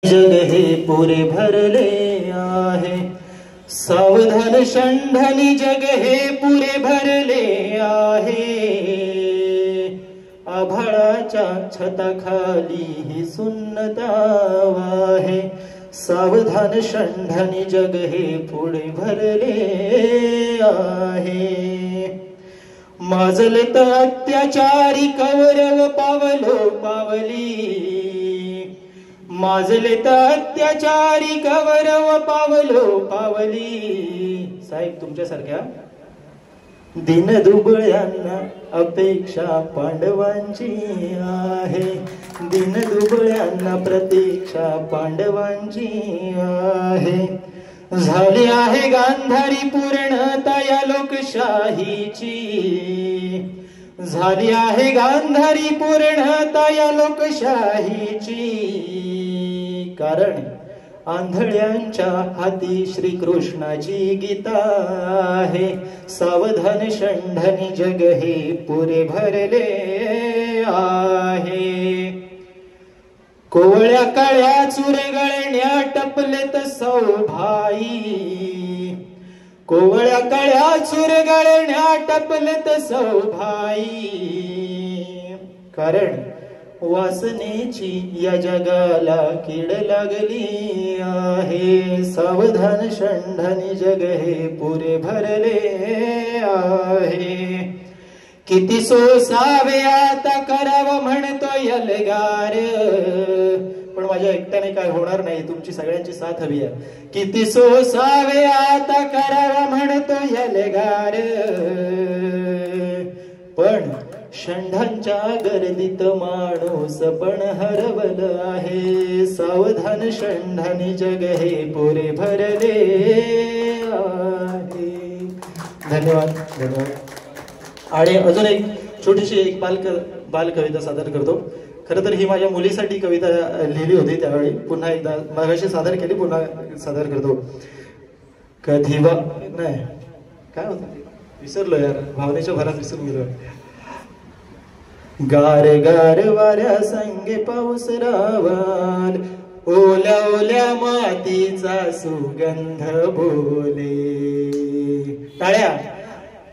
जग हे पुरे भरले आहे, सावधान षंढानी जग हे पुरे भरले आहे. आभाळाच्या छताखाली ही सुन्नता आहे, सावधान षंढानी जग हे पुढे भरले आहे. माजलत अत्याचारी कौरव पावलो पावली, माजले तर अत्याचारी कौरव पावलो पावली. साहेब तुमच्यासारख्या दीनदुबळ्यांना अपेक्षा पांडवांची आहे, दीनदुबळ्यांना प्रतीक्षा पांडवांची आहे. झाली आहे गांधारी पूर्णता या लोकशाहीची, झाली आहे गांधारी पूर्णता या लोकशाहीची. कारण आंधळ्यांच्या हाती श्रीकृष्णाची गीता आहे, सावधान षंढानी जग हे पुरे भरले आहे. कोवळ्या काळ्या चुरगळण्या टपलेत सौभाई, कोवळ्या काळ्या चुरगळण्या टपलेत सौभाई. कारण वासनेची या जगाला कीड लागली आहे, सावधान षंढानी जग हे पुरे भरले आहे. किती सोसावे आता करावं म्हणतो यलगार, पण माझ्या एकट्याने काय होणार नाही, तुमची सगळ्यांची साथ हवी आहे. किती सोसावे आता करावं म्हणतो यलगार, पण षंढांच्या गर्दीत माणूस पण हरवलं आहे, सावधान षंढानी जग हे पुरे भरले आहे. धन्यवाद धन्यवाद. आणि अजून एक छोटीशी एक बालकविता सादर करतो. खरं तर ही माझ्या मुलीसाठी कविता लिहिली होती, त्यावेळी पुन्हा एकदा मगाशी सादर केली, पुन्हा सादर करतो. कधी नाही काय होतं विसरलो यार, भावनेच्या भरात विसरून गेलो. गार गार वाऱ्या संगे पाऊस रावाल, ओल्या ओल्या मातीचा सुगंध बोले. टाळ्या.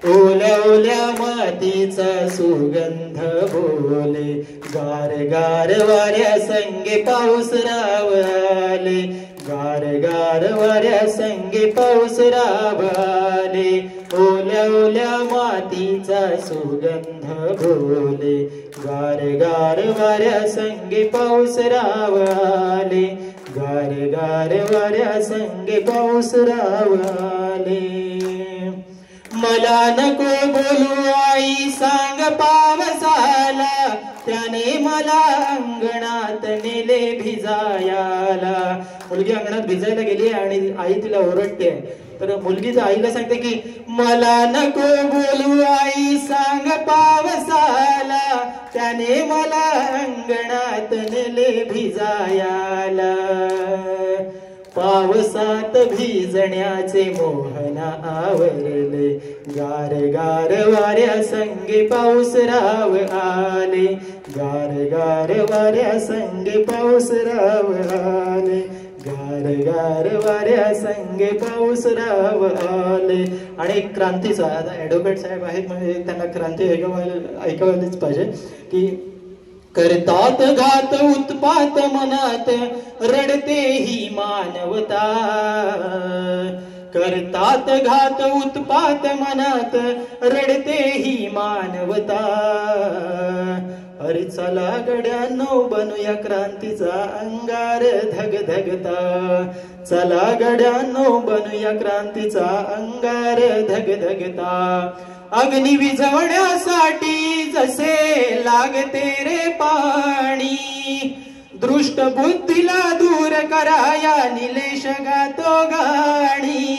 ओल्या ओल्या मातीचा सुगंध बोले, गार गार वाऱ्या संगे पाऊस रावाले, गार गार वाऱ्या संगे पाऊस रावाले. ओल्या ओल्या मातीचा सुगंध बोले, गार गार वाऱ्या संगे पाऊस रावाले, गार गार वाऱ्या संगे पाऊस रावाले. मला नको बोलू आई सांग पावसाला, त्याने मला अंगणात नेले भिजायाला. मुलगी अंगणात भिजायला गेली आणि आई तिला ओरडते, तर मुलगी तर आईला सांगते की मला नको बोलू आई सांग पावसाला, त्याने मला अंगणात नेले भिजायाला. पावसात भिजण्याचे मोहन आवरले, गार गार वाऱ्या संगे पाऊस राव आले, गार गार वाऱ्या संगे पाऊस राव आले, गार गार वाऱ्या संगे पाऊस राव आले. आणि क्रांतीचा आता ऍडव्होकेट साहेब आहेत म्हणजे त्यांना क्रांती ऐकवायलाच पाहिजे की करतात घात उत्पात मनात रडते ही मानवता, करतात घात उत्पात मनात रडते ही मानवता. अरे चला गड्यांनो बनूया क्रांतीचा अंगार धगधगता, चला गड्यांनो बनूया क्रांतीचा अंगार धगधगता. अग्नी विझवण्यासाठी जसे लागते रे पाणी, दृष्ट बुद्धीला दूर कराया निलेश गातो गाणी.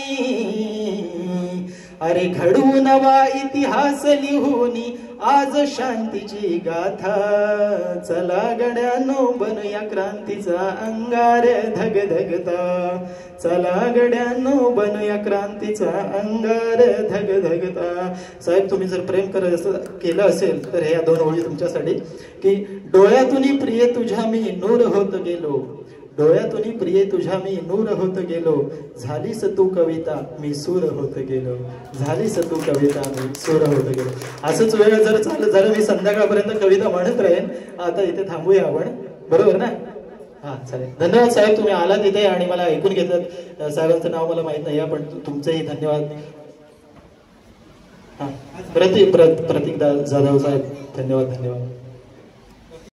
अरे घडू नवा इतिहास लिहूनी आज शांतीची गाथा, चला गड्यांनो बनूया क्रांतीचा अंगार धगधगता, चला गड्यांनो बनूया क्रांतीचा अंगार धगधगता. साहेब तुम्ही जर प्रेम केलं असेल तर ह्या दोन ओळी तुमच्यासाठी की डोळ्यातून प्रिय तुझ्या मी नूर होत गेलो, डोळ्यातून प्रिये तुझ्या मी नूर होत गेलो, झालीस तू कविता मी सूर होत गेलो, झालीस तू कविता मी सूर होत गेलो. असंच वेळ जर चालत झालं मी संध्याकाळपर्यंत कविता म्हणत राहीन. आता इथे थांबूया आपण, बरोबर ना? हा चालेल. धन्यवाद साहेब, तुम्ही आलात इथे आणि मला ऐकून घेतलं. साहेबांचं नाव मला माहित नाही पण तुमचेही धन्यवाद. हा प्रतीक जाधव साहेब, धन्यवाद धन्यवाद.